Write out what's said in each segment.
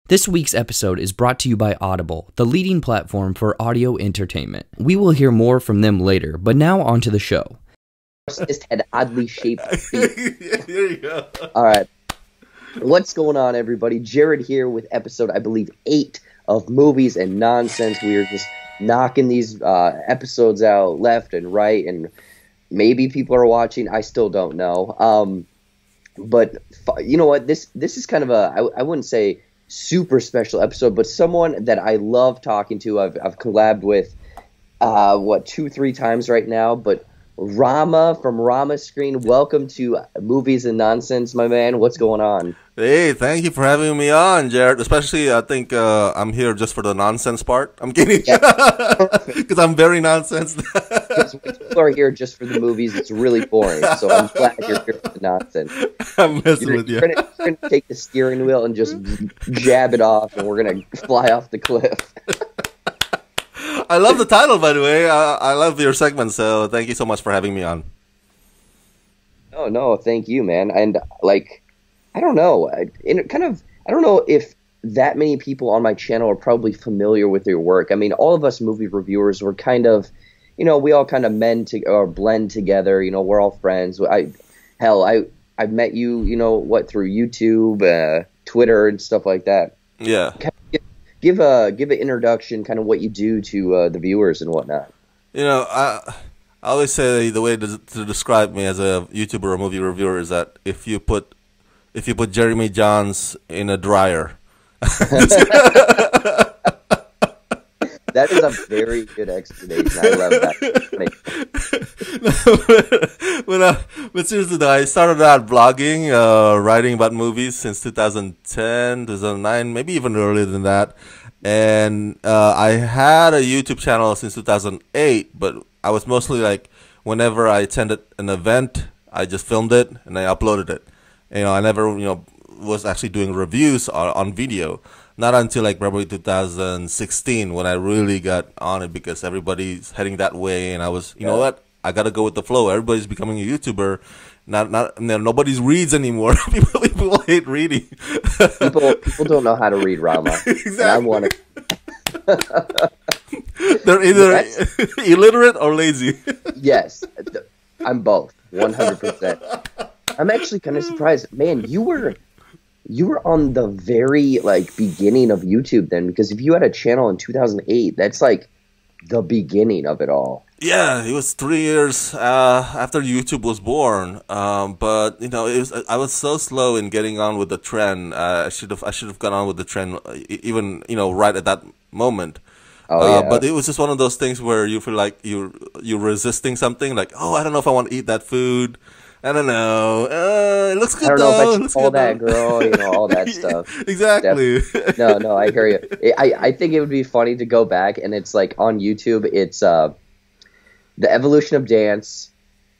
This week's episode is brought to you by Audible, the leading platform for audio entertainment. We will hear more from them later, but now on to the show. Just had oddly shaped feet. There you go. All right. What's going on, everybody? Jared here with episode, I believe, 8 of Movies and Nonsense. We are just knocking these episodes out left and right, and maybe people are watching. I still don't know. But you know what? This is kind of a, I wouldn't say super special episode, but someone that I love talking to. I've collabed with, 2-3 times right now, but Rama from Rama Screen, welcome to Movies and Nonsense, my man. What's going on? Hey, thank you for having me on, Jared. Especially, I think I'm here just for the nonsense part. I'm kidding. Because I'm very nonsense. People are here just for the movies. It's really boring, so I'm glad you're here for the nonsense. I'm messing with you. You're going to take the steering wheel and just jab it off, and we're going to fly off the cliff. I love the title, by the way. I love your segment, so thank you so much for having me on. Oh, no, thank you, man. And, like, I don't know. I don't know if that many people on my channel are probably familiar with your work. I mean, all of us movie reviewers were kind of, you know, we all kind of blend together. You know, we're all friends. I met you, you know, through YouTube, Twitter, and stuff like that. Yeah. Give an introduction, kind of what you do to the viewers and whatnot. You know, I always say the way to describe me as a YouTuber or movie reviewer is that if you put Jeremy Johns in a dryer. That is a very good explanation. I love that. But seriously though, I started out blogging, writing about movies since 2010, 2009, maybe even earlier than that. And I had a YouTube channel since 2008, but I was mostly like, whenever I attended an event, I just filmed it and I uploaded it. You know, I never, was actually doing reviews on video. Not until like probably 2016 when I really got on it, because everybody's heading that way, and I was, you know what, I gotta go with the flow. Everybody's becoming a YouTuber. Nobody's reads anymore. people hate reading. people don't know how to read, Rama. Exactly. And I want to. They're either illiterate or lazy. Yes, I'm both, 100%. I'm actually kind of surprised, man. You were on the very beginning of YouTube then, because if you had a channel in 2008, that's like the beginning of it all. Yeah, it was 3 years after YouTube was born. But you know, I was so slow in getting on with the trend. I should have gone on with the trend even right at that moment. Oh, yeah. But it was just one of those things where you feel like you're resisting something. Like, oh, I don't know if I want to eat that food. I don't know. It looks good though. I don't know if I should call that girl, all that stuff. Exactly. No, I hear you. I think it would be funny to go back, and it's like on YouTube, it's the evolution of dance,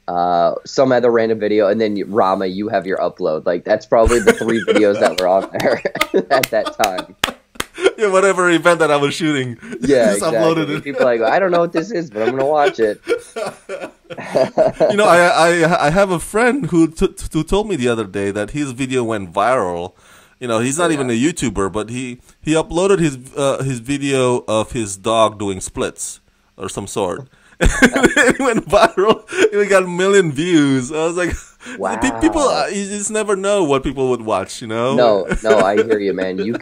some other random video, and then Rama, you have your upload. Like, that's probably the 3 videos that were on there at that time. Yeah, whatever event that I was shooting. Yeah, just exactly. Uploaded it. People are like, I don't know what this is, but I'm gonna watch it. I have a friend who told me the other day that his video went viral. You know, he's not even a YouTuber, but he uploaded his video of his dog doing splits or some sort. It went viral. It got 1 million views. I was like, wow. People, you just never know what people would watch, No, I hear you, man. You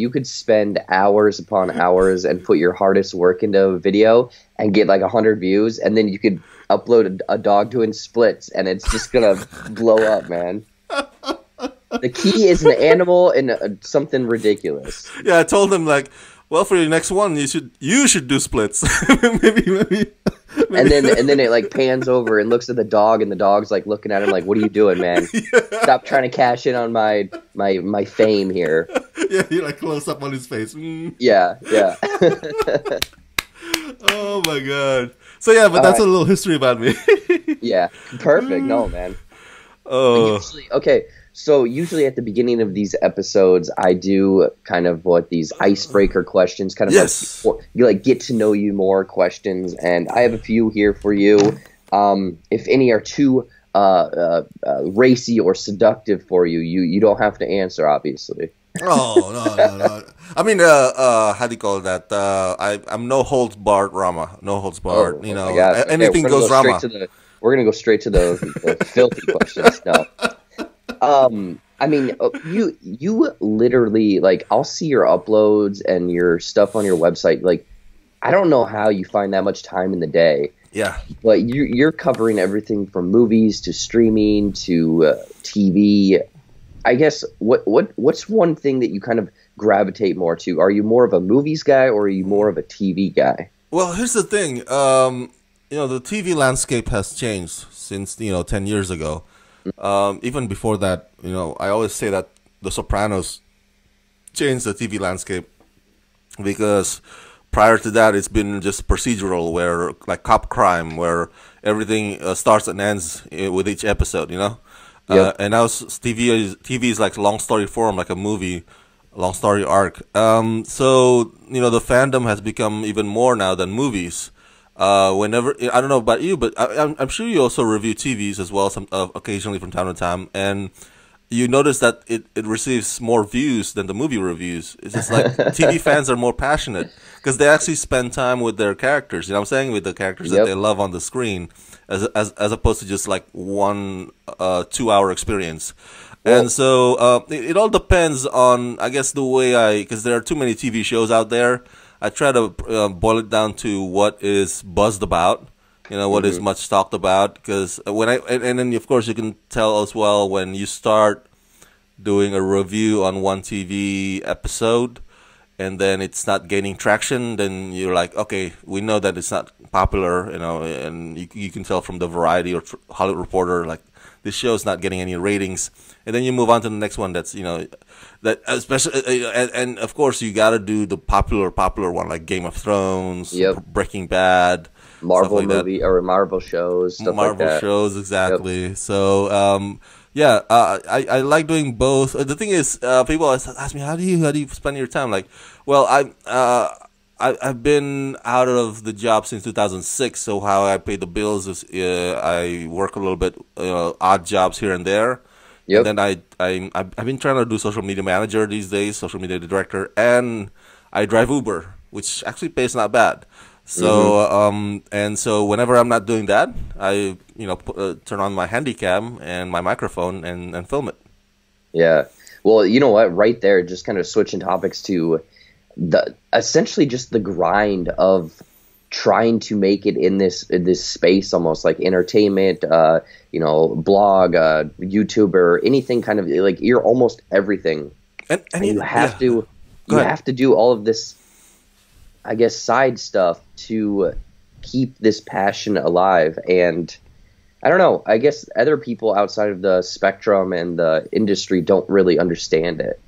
could spend hours upon hours and put your hardest work into a video and get like 100 views, and then you could upload a dog doing splits, and it's just gonna blow up, man. The key is an animal and something ridiculous. Yeah, I told him like, well, for your next one, you should do splits. maybe. And then it like pans over and looks at the dog, and the dog's like looking at him like, "What are you doing, man? Yeah. Stop trying to cash in on my fame here." Yeah, you like close up on his face. Mm. Yeah. Oh my god. So yeah, but that's a little history about me. Yeah, perfect. No, man. Oh. Usually at the beginning of these episodes, I do kind of these icebreaker questions, kind of get to know you more questions, and I have a few here for you. If any are too racy or seductive for you, you don't have to answer, obviously. Oh, no. I mean, how do you call that? I'm no holds barred Rama, no holds barred. Oh my gosh. Okay, anything goes Rama. We're gonna go straight to the filthy questions. No. I mean, you literally, like, I'll see your uploads and your stuff on your website. Like, I don't know how you find that much time in the day. Yeah. But you're covering everything from movies to streaming to TV. I guess what's one thing that you kind of gravitate more to? Are you more of a movies guy or are you more of a TV guy? Well, here's the thing. The TV landscape has changed since 10 years ago. Even before that, I always say that The Sopranos changed the TV landscape because prior to that, it's been just procedural, where like cop crime, where everything starts and ends with each episode, Yep. And now TV is like long story form, like a movie, long story arc. So the fandom has become even more now than movies. Whenever, I don't know about you, but I'm sure you also review TVs as well, occasionally from time to time, and you notice that it receives more views than the movie reviews. It's just like TV fans are more passionate because they actually spend time with their characters. You know what I'm saying? With the characters that they love on the screen, as opposed to just like 1 2-hour experience. Well, and so it all depends on, I guess, the way because there are too many TV shows out there. I try to boil it down to what is buzzed about, what is much talked about. Because and then of course you can tell as well when you start doing a review on one TV episode, and then it's not gaining traction. Then you're like, okay, we know that it's not popular, and you can tell from the Variety or Hollywood Reporter, like, this show is not getting any ratings. And then you move on to the next one that's, that especially, and of course you got to do the popular one, like Game of Thrones, Breaking Bad, Marvel like movie or Marvel shows, stuff like that. Marvel shows, exactly. Yep. So, I like doing both. The thing is, people always ask me, how do you spend your time? Like, well, I've been out of the job since 2006. So how I pay the bills is I work a little bit, odd jobs here and there. Yep. And then I've been trying to do social media manager these days, social media director, and I drive Uber, which actually pays not bad. So and so whenever I'm not doing that, I turn on my handycam and my microphone and film it. Yeah. Well, you know what? Right there, just kind of switching topics to essentially just the grind of trying to make it in this space, almost like entertainment, blog, YouTuber, anything kind of like, you're almost everything, and you have to do all of this, I guess, side stuff to keep this passion alive. And I don't know, I guess other people outside of the spectrum and the industry don't really understand it.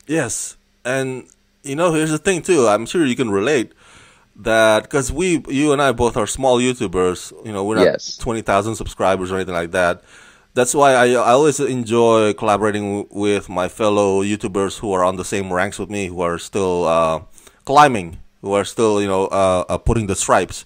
Yes, and here's the thing too. I'm sure you can relate that because you and I both are small YouTubers. We're not 20,000 subscribers or anything like that. That's why I always enjoy collaborating with my fellow YouTubers who are on the same ranks with me, who are still climbing, who are still putting the stripes.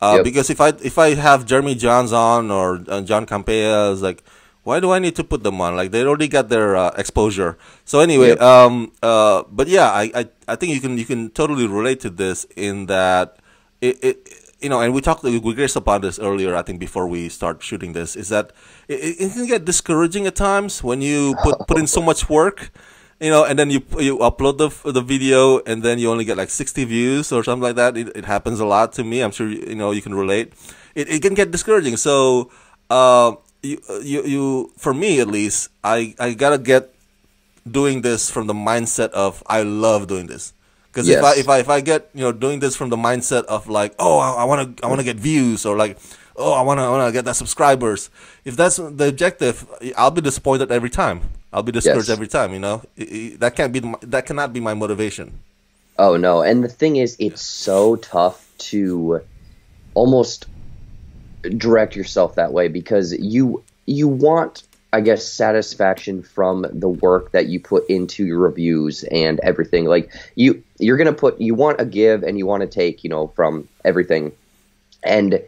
Because if I have Jeremy Johns on or John Campea, it's like, why do I need to put them on? Like, they already got their exposure. So anyway, but yeah, I think you can totally relate to this in that and we graced upon this earlier, I think, before we start shooting this, is that it can get discouraging at times when you put in so much work, and then you upload the video and then you only get like 60 views or something like that. It happens a lot to me. I'm sure you can relate. It can get discouraging. So you for me at least, I gotta get doing this from the mindset of I love doing this. Because if I get doing this from the mindset of like, oh, I wanna get views, or like, oh, I wanna get that subscribers, if that's the objective, I'll be disappointed every time. I'll be discouraged every time. That cannot be my motivation. Oh no, and the thing is, it's so tough to almost direct yourself that way, because you want, I guess, satisfaction from the work that you put into your reviews and everything. Like, you want a give and you want to take, from everything. And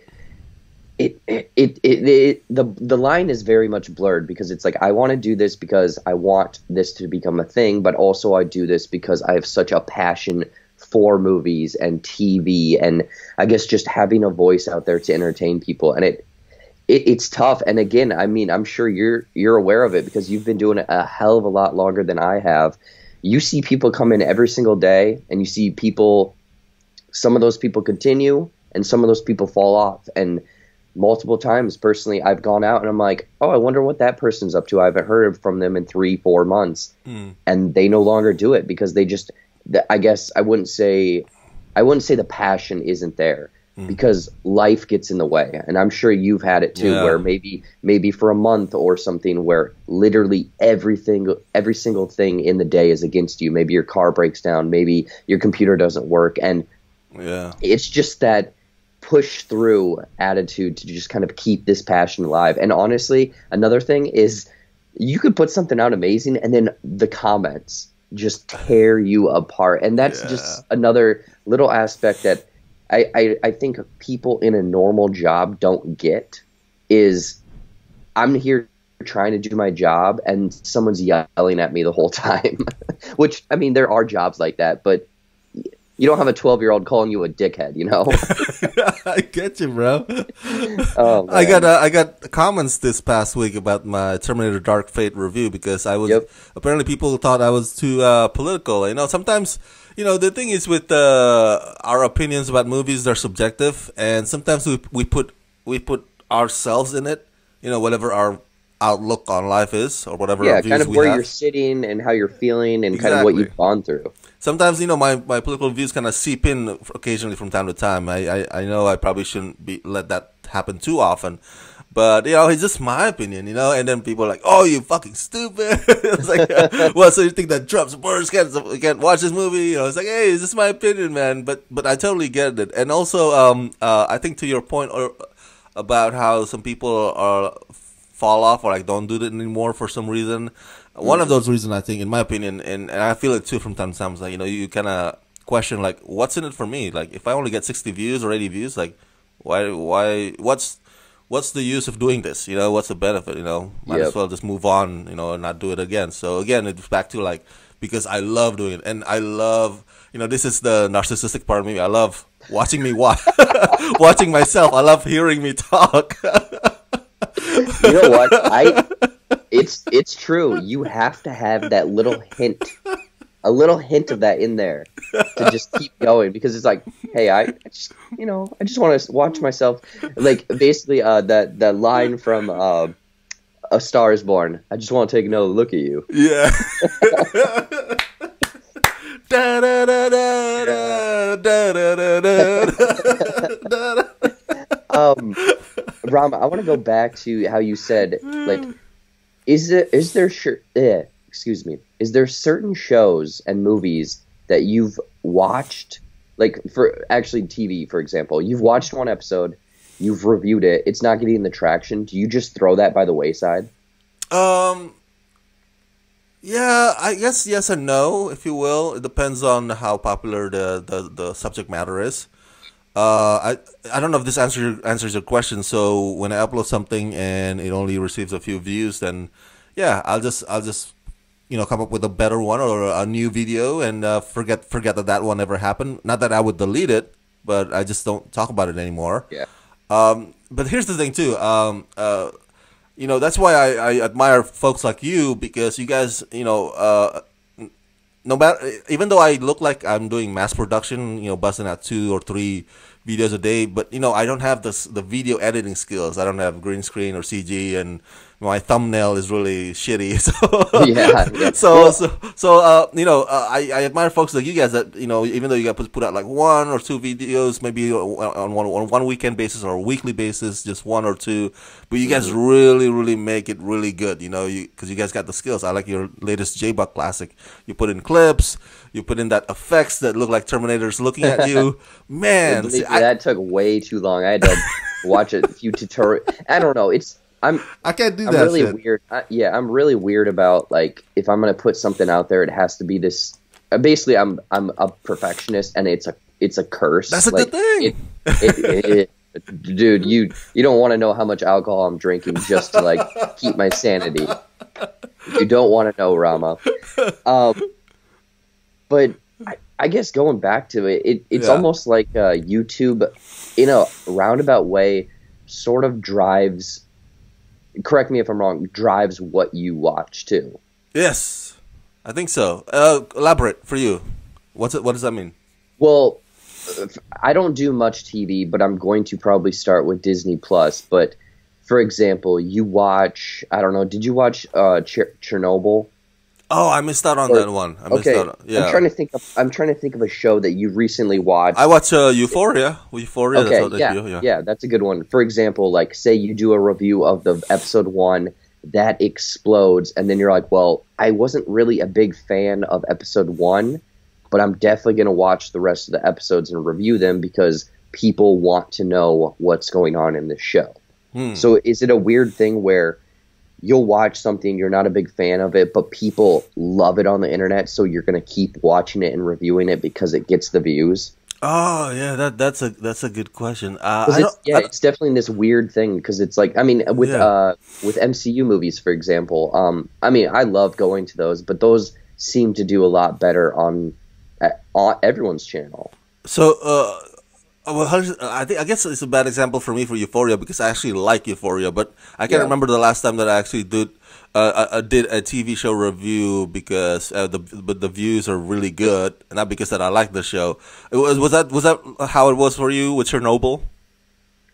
the line is very much blurred, because it's like, I want to do this because I want this to become a thing, but also I do this because I have such a passion for movies and TV, and I guess just having a voice out there to entertain people. And it's tough. And again, I mean, I'm sure you're aware of it, because you've been doing it a hell of a lot longer than I have. You see people come in every single day, and you see people, some of those people continue and some of those people fall off. And multiple times personally, I've gone out and I'm like, oh, I wonder what that person's up to. I haven't heard from them in 3-4 months. And they no longer do it because they just, I guess I wouldn't say the passion isn't there, because life gets in the way. And I'm sure you've had it too, where maybe for a month or something, where literally every single thing in the day is against you. Maybe your car breaks down, maybe your computer doesn't work, and it's just that push through attitude to just kind of keep this passion alive. And honestly, another thing is, you could put something out amazing, and then the comments just tear you apart. And that's just another little aspect that I think people in a normal job don't get, is I'm here trying to do my job and someone's yelling at me the whole time. Which, I mean, there are jobs like that, but you don't have a 12-year-old calling you a dickhead, you know? I get you, bro. Oh, I got comments this past week about my Terminator Dark Fate review, because I was apparently people thought I was too political. You know, sometimes, you know, the thing is with our opinions about movies, they're subjective, and sometimes we put ourselves in it. You know, whatever our outlook on life is, or whatever our views kind of we where have. you're sitting and how you're feeling, and kind of what you've gone through. Sometimes, you know, my political views kind of seep in occasionally from time to time. I know I probably shouldn't let that happen too often, but, you know, it's just my opinion, you know. And then people are like, "Oh, you fucking stupid!" It's like, well, so you think that Trump's worse? Can't watch this movie? You know, it's like, hey, it's just my opinion, man. But I totally get it. And also, I think to your point about how some people fall off, or like don't do it anymore for some reason. One of those reasons, I think, in my opinion, and I feel it too from time to time, is like, you know, you kind of question, like, what's in it for me? Like, if I only get 60 views or 80 views, like, what's the use of doing this? You know, what's the benefit? You know, might as well just move on, you know, and not do it again. So again, it's back to, like, because I love doing it, and I love, you know, this is the narcissistic part of me. I love watching me watching myself. I love hearing me talk. You know what? It's true. You have to have that little hint, a little hint of that in there to just keep going, because it's like, hey, I just want to watch myself. Like, basically, that line from A Star Is Born. I just want to take another look at you. Yeah. Da, da, da, da, da, da, da, da, da. Rama, I want to go back to how you said, like, is there certain shows and movies that you've watched, like, for actually TV, for example, you've watched one episode, you've reviewed it, it's not getting the traction, do you just throw that by the wayside? Yeah, I guess yes and no, if you will. It depends on how popular the subject matter is. I don't know if this answers your question. So when I upload something and it only receives a few views, then yeah, I'll just you know, come up with a better one or a new video, and forget that one ever happened. Not that I would delete it, but I just don't talk about it anymore. Yeah. But here's the thing too. You know, that's why I admire folks like you, because you guys, you know, no matter, even though I look like I'm doing mass production, you know, busting out 2 or 3 videos a day, but, you know, I don't have the video editing skills. I don't have green screen or CG, and my thumbnail is really shitty. So yeah. So you know, I admire folks like you guys that, you know, even though you guys put out like 1 or 2 videos, maybe on one weekend basis or a weekly basis, just 1 or 2, but you guys really make it really good, you know, because you guys got the skills. I like your latest J-Buck classic. You put in clips, you put in that effects that look like Terminators looking at you. Man, that took way too long. I had to watch a few tutorials. I don't know. I can't do that. I'm really shit. weird. I'm really weird about, like, if I'm gonna put something out there, it has to be this. Basically, I'm a perfectionist, and it's a curse. That's a good thing. Dude, you don't want to know how much alcohol I'm drinking just to like keep my sanity. You don't want to know, Rama. But I guess going back to it's almost like YouTube, in a roundabout way, sort of drives. Correct me if I'm wrong. Drives what you watch too. Yes, I think so. Elaborate for you. What does that mean? Well, I don't do much TV, but I'm going to probably start with Disney Plus. But for example, you watch. I don't know. Did you watch Chernobyl? Oh, I missed out on that one. Yeah. I'm trying to think of a show that you recently watched. I watched Euphoria. Euphoria. Okay, that's yeah, that's a good one. For example, like say you do a review of the episode 1 that explodes, and then you're like, well, I wasn't really a big fan of episode 1, but I'm definitely going to watch the rest of the episodes and review them because people want to know what's going on in this show. So is it a weird thing where you'll watch something, you're not a big fan of it, but people love it on the internet, so you're going to keep watching it and reviewing it because it gets the views? Oh yeah, that's a good question. It's definitely this weird thing because it's like, I mean, with MCU movies, for example, I mean, I love going to those, but those seem to do a lot better on everyone's channel. So, I guess it's a bad example for me for Euphoria because I actually like Euphoria, but I can't remember the last time that I actually did a TV show review because the views are really good, and not because that I like the show. Was that how it was for you with Chernobyl?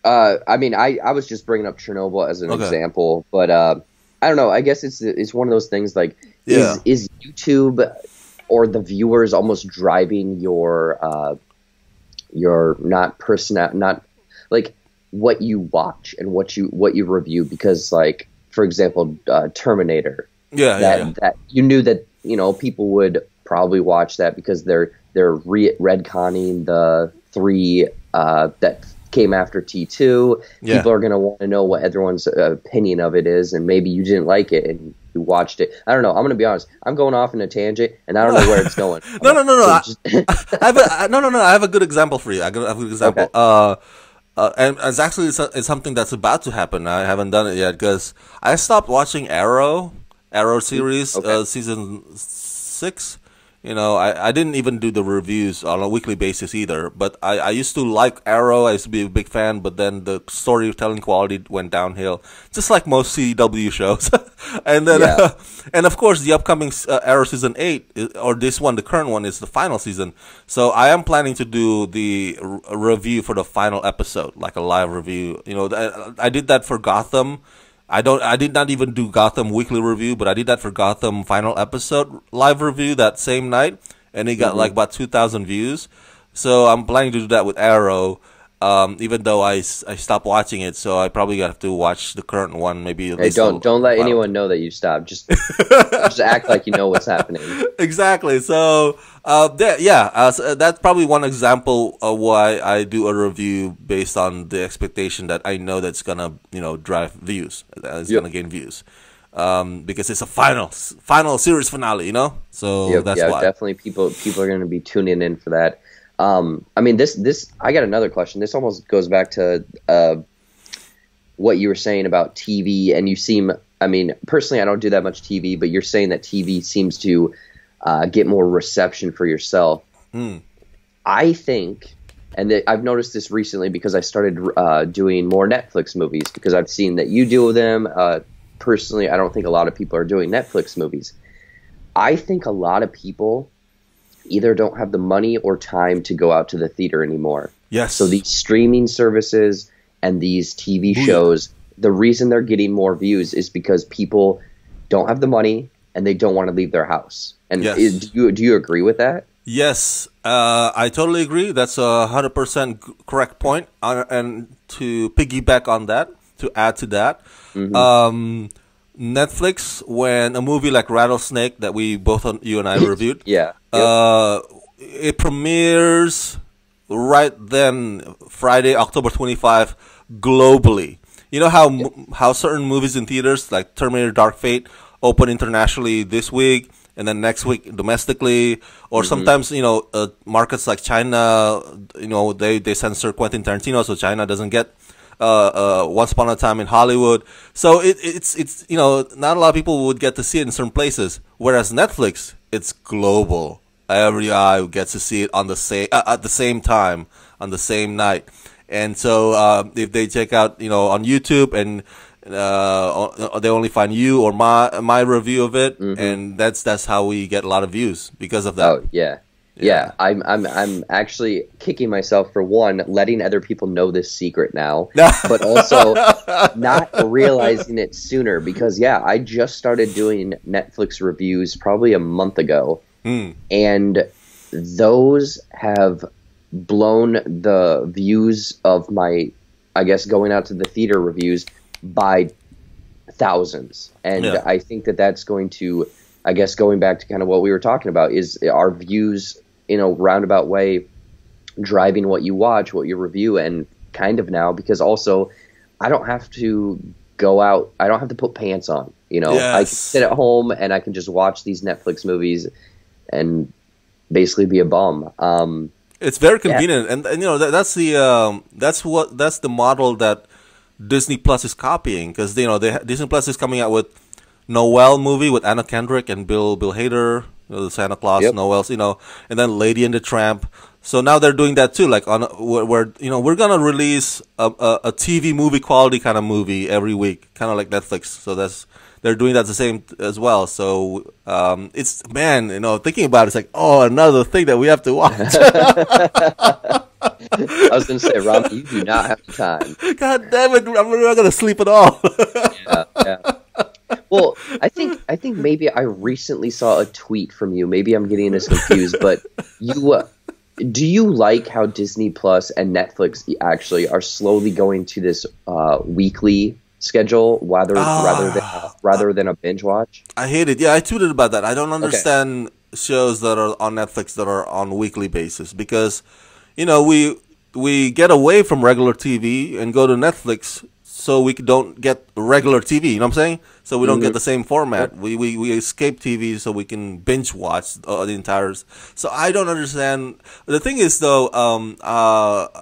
I mean, I was just bringing up Chernobyl as an example, but I don't know. I guess it's one of those things like is YouTube or the viewers almost driving your not like what you watch and what you review, because like for example Terminator, that you knew that people would probably watch that because they're retconning the 3 that came after T2. People are going to want to know what everyone's opinion of it is, and maybe you didn't like it and you watched it. I don't know. I'm going to be honest. I'm going off in a tangent, and I don't know where it's going. No. I have a good example for you. I have a good example. Okay. And it's actually something that's about to happen. I haven't done it yet because I stopped watching Arrow series, season 6. I didn't even do the reviews on a weekly basis either, but I used to like Arrow. I used to be a big fan, but then the storytelling quality went downhill, just like most CW shows. And then, and of course, the upcoming Arrow season 8, or this one, the current one, is the final season. So I am planning to do the review for the final episode, like a live review. I did that for Gotham. I did not even do Gotham weekly review, but I did that for Gotham final episode live review that same night, and it got like about 2,000 views. So I'm planning to do that with Arrow, even though I stopped watching it. So I probably have to watch the current one. Maybe don't let anyone know that you stopped. Just act like you know what's happening. Exactly. So that's probably one example of why I do a review based on the expectation that I know that's gonna drive views. It's gonna gain views. Because it's a final series finale. So that's why. Definitely people are gonna be tuning in for that. I mean, this I got another question. This almost goes back to what you were saying about TV, and you seem. I mean, personally, I don't do that much TV, but you're saying that TV seems to get more reception for yourself. I think, and I've noticed this recently because I started doing more Netflix movies because I've seen that you do them. Personally, I don't think a lot of people are doing Netflix movies. I think a lot of people either don't have the money or time to go out to the theater anymore. Yes. So these streaming services and these TV shows, the reason they're getting more views is because people don't have the money and they don't want to leave their house. And do you agree with that? Yes, I totally agree. That's 100% correct point. And to piggyback on that, to add to that, Netflix, when a movie like Rattlesnake that you and I reviewed, it premieres right then, Friday, October 25, globally. You know how certain movies in theaters like Terminator Dark Fate open internationally this week, and then next week domestically, or sometimes markets like China, they censor Quentin Tarantino, so China doesn't get Once Upon a Time in Hollywood. So it's not a lot of people would get to see it in certain places, whereas Netflix, it's global. Every eye gets to see it on the same at the same time on the same night. And so if they check out on YouTube and they only find you or my review of it, and that's how we get a lot of views because of that. Oh yeah. I'm actually kicking myself for one, letting other people know this secret now, but also not realizing it sooner, because I just started doing Netflix reviews probably a month ago, and those have blown the views of my, I guess, going out to the theater reviews by thousands. And I think that's going to, I guess, going back to kind of what we were talking about, is our views in a roundabout way driving what you watch, what you review, and kind of now, because also I don't have to go out, I don't have to put pants on, I can sit at home and I can just watch these Netflix movies and basically be a bum. It's very convenient, and that's the model that Disney Plus is copying, because Disney Plus is coming out with Noel movie with Anna Kendrick and Bill Hader, the Santa Claus, Noel's, and then Lady and the Tramp. So now they're doing that too, like where we're gonna release a TV movie quality kind of movie every week, kind of like Netflix. So they're doing that the same as well. So it's, man, thinking about it, it's like, oh, another thing that we have to watch. I was going to say, Rama, you do not have the time. God damn it, I'm not going to sleep at all. Yeah. Well, I think maybe I recently saw a tweet from you. Maybe I'm getting this confused, but do you like how Disney Plus and Netflix actually are slowly going to this weekly schedule rather than a binge watch? I hate it. Yeah, I tweeted about that. I don't understand shows that are on Netflix that are on weekly basis, because we get away from regular TV and go to Netflix, so we don't get regular TV. You know what I'm saying? So we don't get the same format. We escape TV so we can binge watch the entire. So I don't understand. The thing is, though,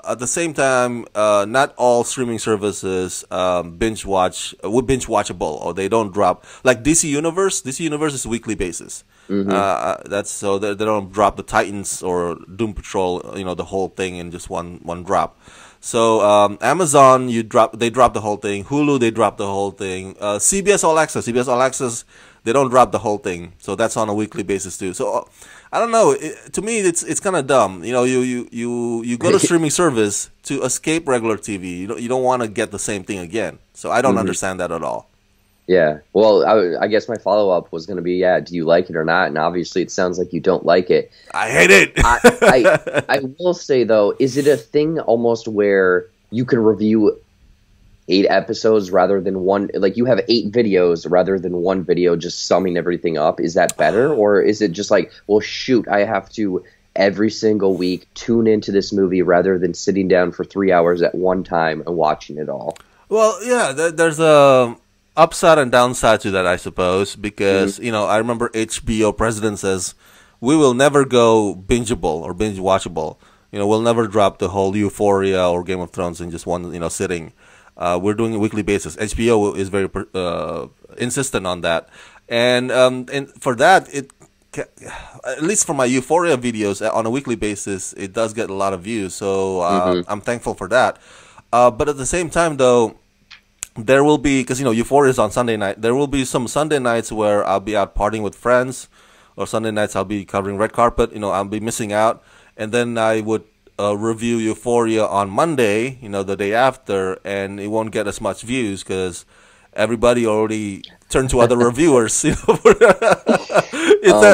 at the same time, not all streaming services binge watchable, or they don't drop. Like DC Universe. DC Universe is weekly basis. That's so they don't drop the Titans or Doom Patrol, the whole thing in just one drop. So Amazon, they drop the whole thing. Hulu, they drop the whole thing. CBS All Access, they don't drop the whole thing. So that's on a weekly basis too. So I don't know. To me, it's kind of dumb. You go to streaming service to escape regular TV. You don't want to get the same thing again. So I don't understand that at all. Yeah. Well, I guess my follow-up was going to be, do you like it or not? And obviously it sounds like you don't like it. I hate it. I will say, though, is it a thing almost where you can review 8 episodes rather than one? Like, you have 8 videos rather than one video just summing everything up. Is that better? Or is it just like, well, shoot, I have to every single week tune into this movie rather than sitting down for 3 hours at one time and watching it all? Well, yeah, there's a upside and downside to that, I suppose, because I remember HBO president says we will never go bingeable or binge watchable. We'll never drop the whole Euphoria or Game of Thrones in just one sitting. We're doing a weekly basis. HBO is very insistent on that, and for that, at least for my Euphoria videos on a weekly basis, it does get a lot of views. So I'm thankful for that. But at the same time, though, there will be, because Euphoria is on Sunday night, there will be some Sunday nights where I'll be out partying with friends, or Sunday nights I'll be covering red carpet. I'll be missing out, and then I would review Euphoria on Monday, the day after, and it won't get as much views because everybody already turned to other reviewers. Oh my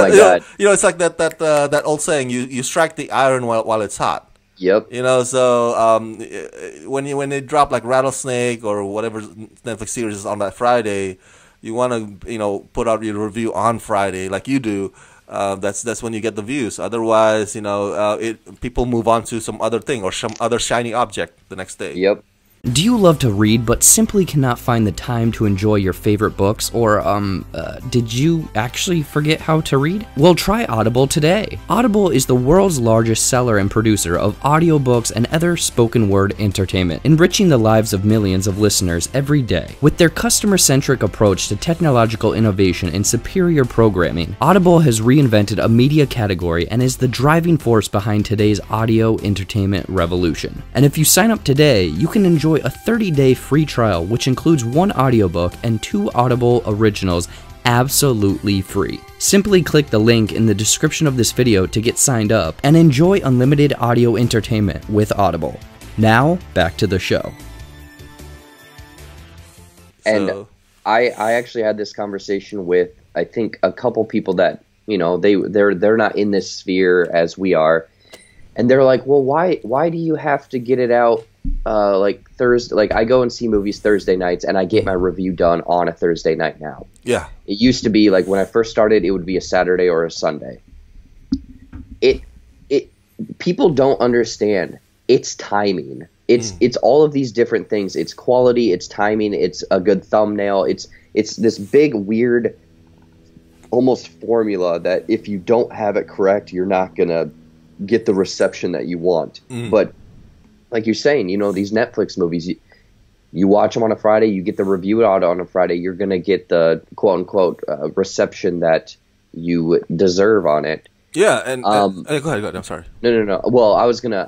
God! It's like that old saying: you strike the iron while it's hot. Yep. So when they drop like Rattlesnake or whatever Netflix series is on that Friday, you want to put out your review on Friday like you do. That's when you get the views. Otherwise, people move on to some other thing or some other shiny object the next day. Yep. Do you love to read but simply cannot find the time to enjoy your favorite books? Or, did you actually forget how to read? Well, try Audible today. Audible is the world's largest seller and producer of audiobooks and other spoken word entertainment, enriching the lives of millions of listeners every day. With their customer-centric approach to technological innovation and superior programming, Audible has reinvented a media category and is the driving force behind today's audio entertainment revolution. And if you sign up today, you can enjoy a 30-day free trial, which includes 1 audiobook and 2 Audible originals absolutely free. Simply click the link in the description of this video to get signed up and enjoy unlimited audio entertainment with Audible. Now, back to the show. And I actually had this conversation with, I think, a couple people that, you know, they're not in this sphere as we are. And they're like, well, why do you have to get it out like Thursday? Like, I go and see movies Thursday nights, and I get my review done on a Thursday night now. Yeah. It used to be, like, when I first started, it would be a Saturday or a Sunday. People don't understand. It's timing. It's all of these different things. It's quality, it's timing, it's a good thumbnail. It's this big, weird, almost formula that if you don't have it correct, you're not going to get the reception that you want. But like you're saying, you know, these Netflix movies, you watch them on a Friday, you get the review out on a Friday, you're going to get the quote unquote reception that you deserve on it. Yeah, and go ahead. I'm sorry. No. Well, I was gonna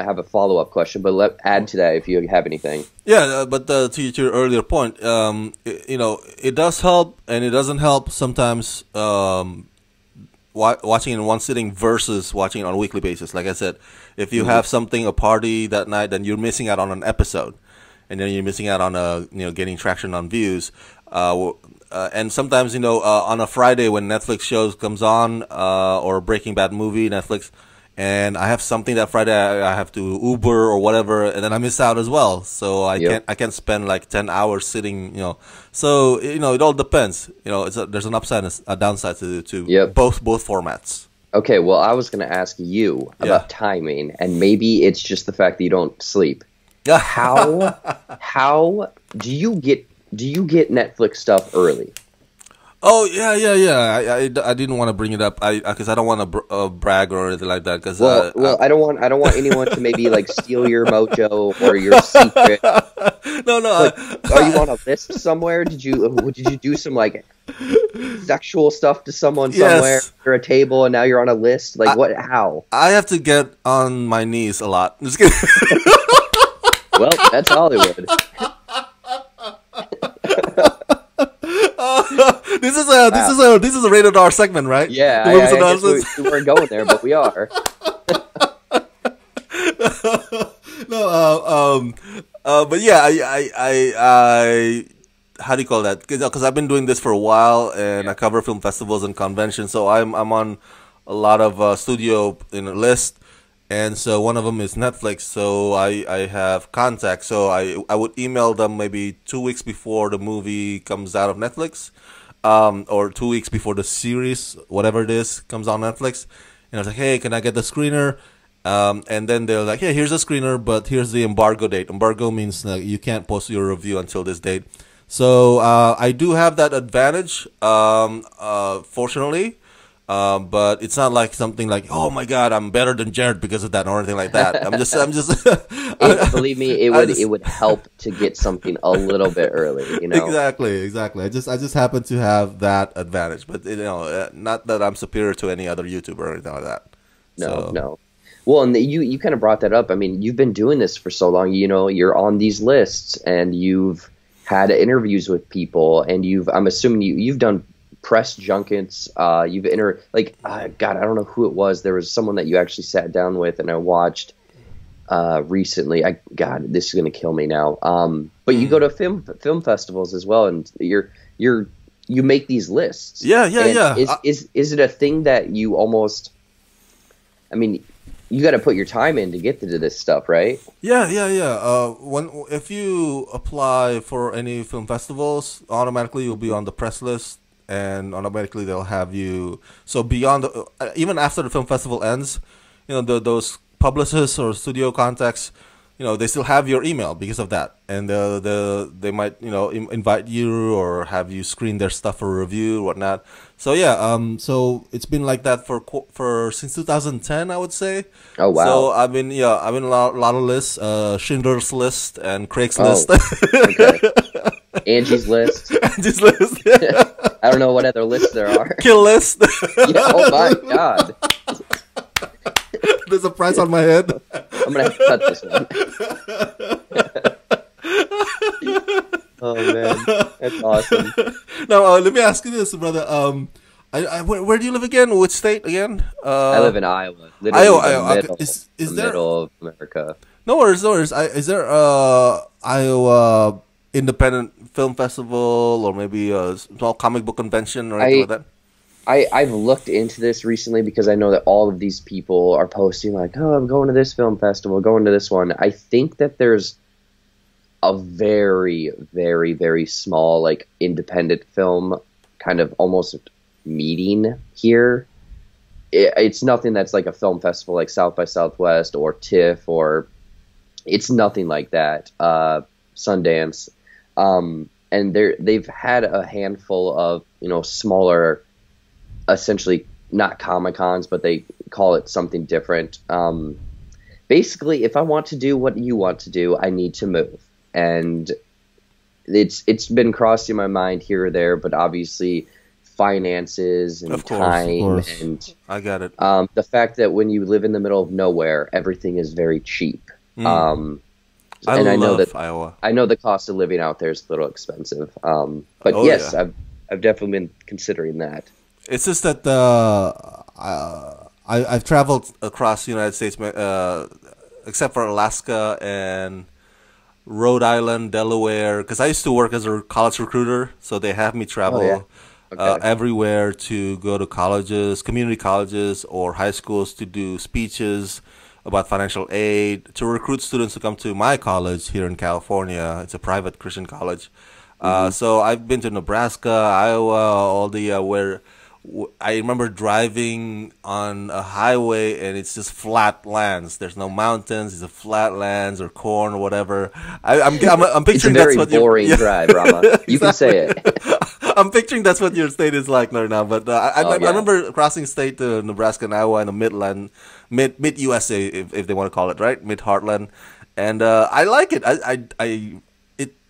have a follow up question, but add to that if you have anything. Yeah, but to your earlier point, you know, it does help and it doesn't help sometimes. Watching in one sitting versus watching it on a weekly basis. Like I said, if you have a party that night, then you're missing out on an episode, and then you're missing out on getting traction on views. And sometimes, you know, on a Friday when Netflix shows comes on, or a Breaking Bad movie, Netflix, and I have something that Friday I have to Uber or whatever, and then I miss out as well. So I can't spend like 10 hours sitting, you know. So, you know, it all depends. You know, there's an upside and a downside to both formats. Okay, well, I was going to ask you about timing, and maybe it's just the fact that you don't sleep. How do you get Netflix stuff early? Oh yeah. I didn't want to bring it up because I don't want to brag or anything like that. Cause, well, I don't want anyone to maybe like steal your mojo or your secret. No. Like, are you on a list somewhere? Did you do some like sexual stuff to someone somewhere or a table, and now you're on a list? Like what? How? I have to get on my knees a lot. Just kidding. Well, that's Hollywood. This is a rated R segment, right? Yeah, I guess we weren't going there, but we are. But yeah, I how do you call that? Because I've been doing this for a while, and I cover film festivals and conventions, so I'm on a lot of studio lists. And so one of them is Netflix, so I have contacts. So I would email them maybe 2 weeks before the movie comes out of Netflix, or 2 weeks before the series, whatever it is, comes on Netflix. And I was like, hey, can I get the screener? And then they're like, hey, here's the screener, but here's the embargo date. Embargo means you can't post your review until this date. So I do have that advantage, fortunately. But it's not like something like, oh my God, I'm better than Jared because of that or anything like that. I'm just. Believe me, it would help to get something a little bit early. You know. Exactly. I just happen to have that advantage, but you know, not that I'm superior to any other YouTuber or anything like that. No. Well, and you kind of brought that up. I mean, you've been doing this for so long. You know, you're on these lists, and you've had interviews with people, and I'm assuming you've done press junkets. You've God, I don't know who it was. There was someone that you actually sat down with, and I watched recently. God, this is gonna kill me now. But you go to film festivals as well, and you make these lists. Yeah. Is it a thing that you almost? I mean, you got to put your time in to get to this stuff, right? Yeah. If you apply for any film festivals, automatically you'll be on the press list, and automatically they'll have you. So beyond, even after the film festival ends, you know, those publicists or studio contacts, they still have your email because of that, and they might invite you or have you screen their stuff for review or whatnot. So yeah, so it's been like that for since 2010, I would say. Oh wow! So I've been a lot of lists, Schindler's List and Craigslist. Okay. Angie's List. Angie's List. I don't know what other lists there are. Kill List. Yeah, oh my god! There's a price on my head. I'm gonna have to cut this one. Oh man, that's awesome. Now let me ask you this, brother. Where do you live again? Which state again? I live in Iowa. Literally Iowa. the middle, Is the there middle of America. No worries, no worries. Is there Iowa Independent Film Festival or maybe a small comic book convention or anything like that? I've looked into this recently because I know that all of these people are posting like, oh, I'm going to this film festival, going to this one. I think that there's a very, very, very small, like, independent film kind of almost meeting here. It's nothing that's like a film festival like South by Southwest or TIFF, or it's nothing like that. Sundance. And they've had a handful of, smaller, essentially not Comic-Cons, but they call it something different. Basically, if I want to do what you want to do, I need to move. And it's been crossing my mind here or there, but obviously finances and time and I got it. The fact that when you live in the middle of nowhere, everything is very cheap. I know that Iowa. I know the cost of living out there is a little expensive. But yes, yeah. I've definitely been considering that. It's just that I've traveled across the United States, except for Alaska and Rhode Island, Delaware, because I used to work as a college recruiter, so they have me travel everywhere to go to colleges, community colleges, or high schools to do speeches about financial aid, to recruit students to come to my college here in California. It's a private Christian college. So I've been to Nebraska, Iowa, all the where I remember driving on a highway and it's just flat lands. There's no mountains. It's a flat lands or corn or whatever. I'm picturing it's a very boring drive, Rama. You can say it. I'm picturing that's what your state is like right now. But I remember crossing state to Nebraska and Iowa in the Midland, mid USA, if they want to call it, right? Mid Heartland. And I like it.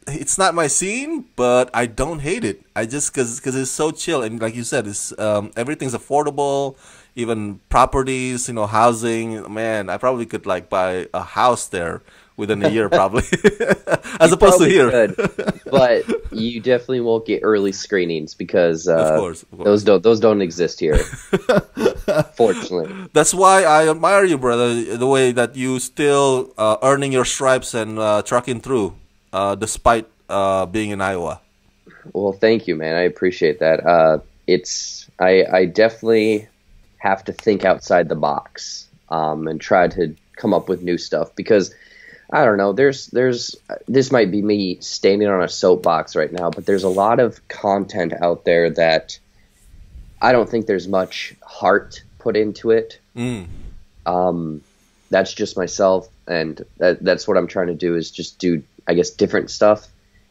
It's not my scene, but I don't hate it. I just because it's so chill, and like you said, it's everything's affordable, even properties, housing. Man, I probably could like buy a house there within a year, probably, as opposed to here. Could, but you definitely won't get early screenings because of course. those don't exist here. Fortunately, that's why I admire you, brother. The way that you still earning your stripes and trucking through. Despite being in Iowa. Well, thank you, man. I appreciate that. I definitely have to think outside the box and try to come up with new stuff because I don't know. This might be me standing on a soapbox right now, but there's a lot of content out there that I don't think there's much heart put into it. That's just myself, and that's what I'm trying to do is just do, I guess, different stuff.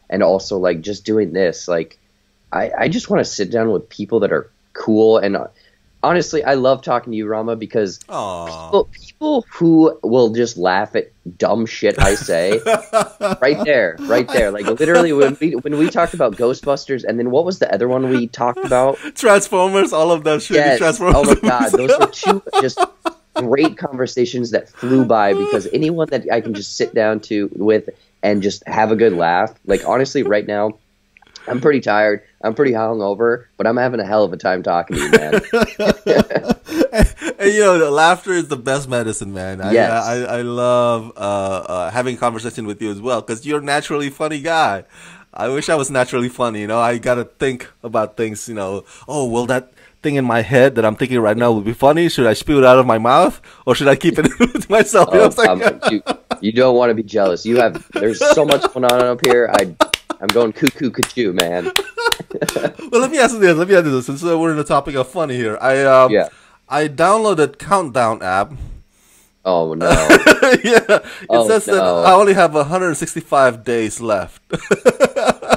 And also, like, just doing this, like, I just want to sit down with people that are cool. And honestly, I love talking to you, Rama, because people who will just laugh at dumb shit I say, right there. Like, literally, when we talked about Ghostbusters, and then what was the other one we talked about? Transformers, all of that shit. Yes. Transformers. Oh, my God. Those were two just great conversations that flew by because anyone that I can just sit down with and just have a good laugh. Like, honestly, right now, I'm pretty tired. I'm pretty hungover, but I'm having a hell of a time talking to you, man. And the laughter is the best medicine, man. Yes. I love having conversation with you as well because you're a naturally funny guy. I wish I was naturally funny. I gotta think about things. Will that thing in my head that I'm thinking right now would be funny? Should I spew it out of my mouth or should I keep it to myself? You don't want to be jealous. There's so much going on up here. I'm going cuckoo cuckoo, man. Well, let me ask you this. Since we're in the topic of funny here, I downloaded Countdown app Oh no. Yeah, it says that I no. only have 165 days left.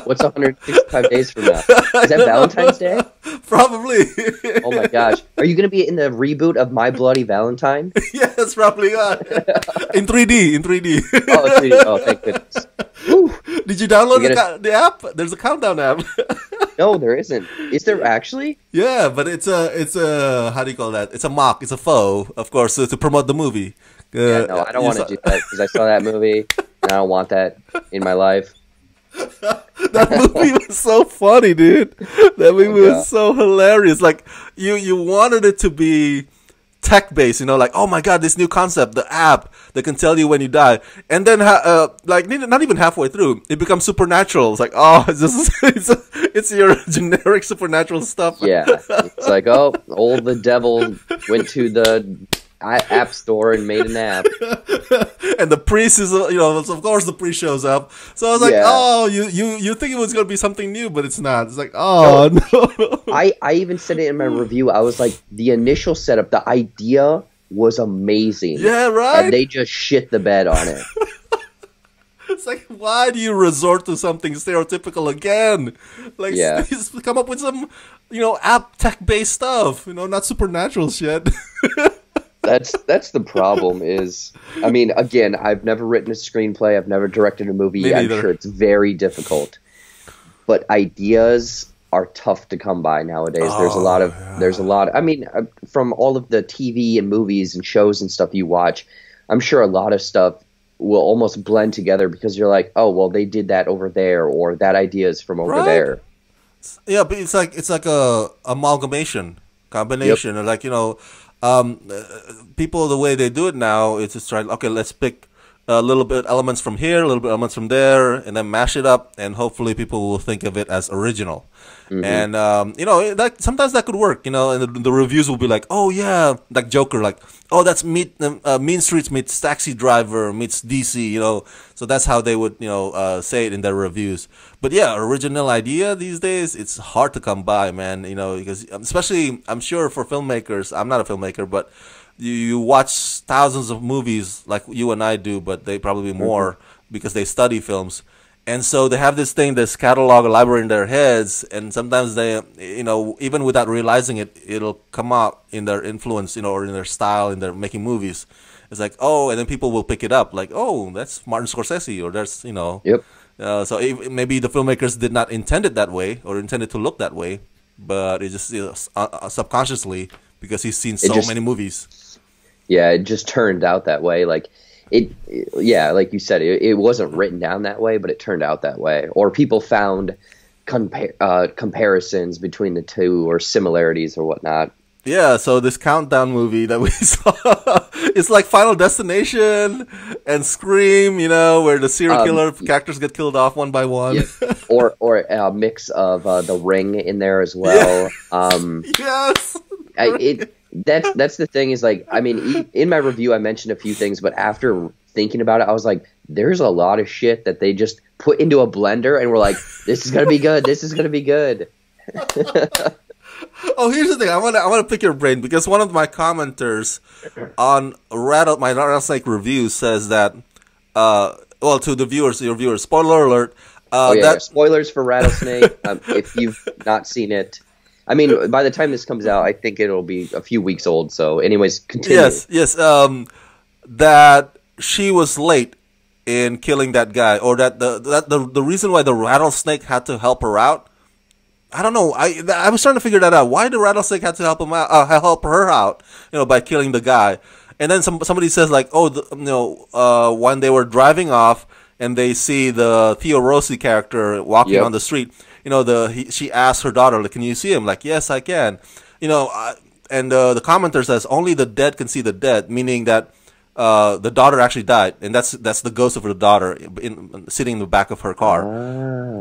What's 165 days from now? Is that I don't Valentine's Day? know. Probably. Oh my gosh. Are you going to be in the reboot of My Bloody Valentine? Yes, probably not. In 3D, in 3D. Oh, it's really, oh, thank goodness. Whew. Did you download We're gonna, the app? There's a countdown app. no, there isn't. Is there actually? Yeah, but it's a how do you call that? It's a mock, it's a faux, of course, to promote the movie. Yeah, no, I don't want to do that because I saw that movie and I don't want that in my life. That movie was so funny, dude. That movie was so hilarious. Like you wanted it to be tech based, you know, like, oh my god, this new concept, the app that can tell you when you die, and then like not even halfway through, it becomes supernatural. It's like, oh, it's your generic supernatural stuff. Yeah, it's like, oh, the devil went to the app store and made an app. And the priest is, you know, of course the priest shows up. So I was like, oh, you think it was going to be something new, but it's not. It's like, oh, no. I even said it in my review. I was like, the initial setup, the idea was amazing. Yeah, right? And they just shit the bed on it. It's like, why do you resort to something stereotypical again? Like, just come up with some, you know, app tech-based stuff, you know, not supernatural shit. That's the problem is, I mean, again, I've never written a screenplay. I've never directed a movie. I'm sure it's very difficult. But ideas are tough to come by nowadays. There's a lot of, I mean, from all of the TV and movies and shows and stuff you watch, I'm sure a lot of stuff will almost blend together because you're like, oh, well, they did that over there, or that idea is from over there. Yeah, but it's like a amalgamation, combination, or like, you know, people, the way they do it now is just try, okay, let's pick a little bit elements from here, a little bit elements from there, and then mash it up, and hopefully people will think of it as original. And you know, that sometimes that could work, you know, and the reviews will be like, oh yeah, like Joker, like, oh, that's Mean Streets meets Taxi Driver meets DC, you know. So that's how they would, you know, say it in their reviews. But yeah, original idea these days, it's hard to come by, man, you know, because especially, I'm sure for filmmakers, I'm not a filmmaker, but you watch thousands of movies like you and I do, but they probably more because they study films. And so they have this thing, this catalog, a library in their heads, and sometimes they, you know, even without realizing it, it'll come out in their influence, you know, or in their style, in their making movies. It's like, oh, and then people will pick it up, like, oh, that's Martin Scorsese, or that's, you know. So maybe the filmmakers did not intend it that way, or intended to look that way, but it just, you know, subconsciously, because he's seen so many movies. Yeah, it just turned out that way. Like, like you said, it wasn't written down that way, but it turned out that way. Or people found comparisons between the two, or similarities or whatnot. Yeah, so this countdown movie that we saw, it's like Final Destination and Scream, you know, where the serial killer characters get killed off one by one. Yeah. Or a mix of The Ring in there as well. Yes. That's the thing is, like, I mean, in my review I mentioned a few things, but after thinking about it, I was like, there's a lot of shit that they just put into a blender and we're like, this is gonna be good. This is gonna be good. Oh, here's the thing. I want to pick your brain, because one of my commenters on my Rattlesnake review says that, well, to the viewers, your viewers, spoiler alert. Spoilers for Rattlesnake. If you've not seen it, I mean, by the time this comes out, I think it'll be a few weeks old. So, anyways, continue. Yes. That she was late in killing that guy, or that the reason why the rattlesnake had to help her out. I don't know. I was trying to figure that out. Why the rattlesnake had to help her out, you know, by killing the guy. And then somebody says, like, oh, when they were driving off and they see the Theo Rossi character walking on the street, you know, she asked her daughter, like, can you see him? Like, yes, I can. You know, and the commenter says only the dead can see the dead, meaning that the daughter actually died, and that's the ghost of her daughter sitting in the back of her car.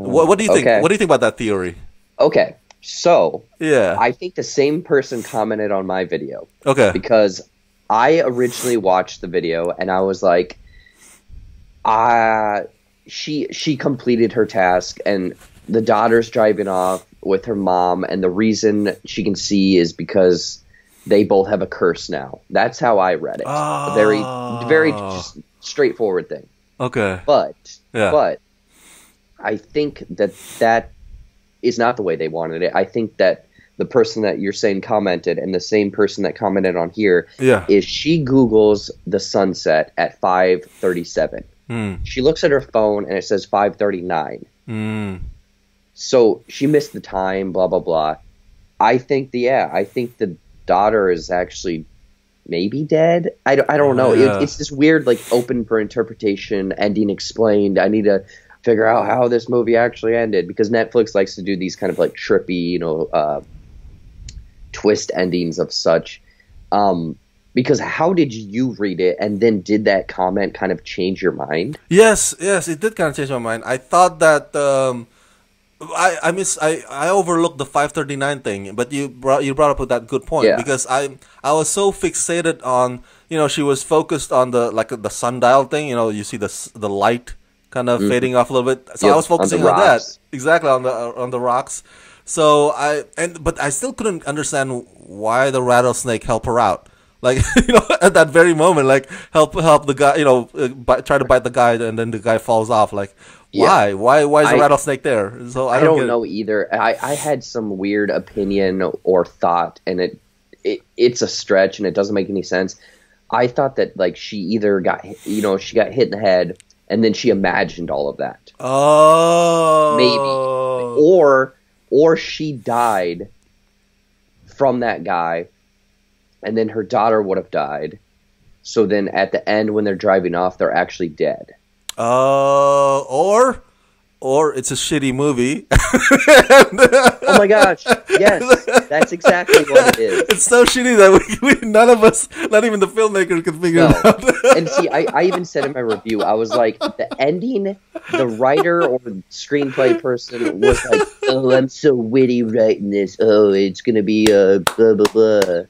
What do you think? What do you think about that theory? Okay, so yeah, I think the same person commented on my video. Okay, because I originally watched the video and I was like, she completed her task and the daughter's driving off with her mom, and the reason she can see is because they both have a curse now. That's how I read it. A very just straightforward thing. Okay. But Yeah. but I think that is not the way they wanted it. I think that the person that you're saying commented, and the same person that commented on here, is she Googles the sunset at 5:37. She looks at her phone and it says 5:39. So she missed the time. Blah blah blah. I think the daughter is actually maybe dead. I don't know. It's this weird, like, open for interpretation, ending explained. I need to figure out how this movie actually ended, because Netflix likes to do these kind of like trippy, twist endings of such. Because how did you read it, and then did that comment kind of change your mind? Yes, it did kind of change my mind. I thought that I overlooked the 5:39 thing, but you brought up with that good point, because I was so fixated on, she was focused on the sundial thing. You see the light kind of fading off a little bit. So I was focusing on that, exactly, on the rocks. So but I still couldn't understand why the rattlesnake helped her out. Like, at that very moment, like, help the guy, try to bite the guy, and then the guy falls off. Like, why? Why is the rattlesnake there? So I don't know either. I had some weird opinion or thought, and it's a stretch, and it doesn't make any sense. I thought that, like, she either got, she got hit in the head, and then she imagined all of that. Oh, maybe, or she died from that guy. And then her daughter would have died. So then at the end, when they're driving off, they're actually dead. Or it's a shitty movie. Oh my gosh. Yes. That's exactly what it is. It's so shitty that we none of us, not even the filmmaker, could figure it out. And see, I even said in my review, I was like, the ending, the writer or screenplay person was like, oh, I'm so witty writing this. Oh, it's going to be blah, blah, blah.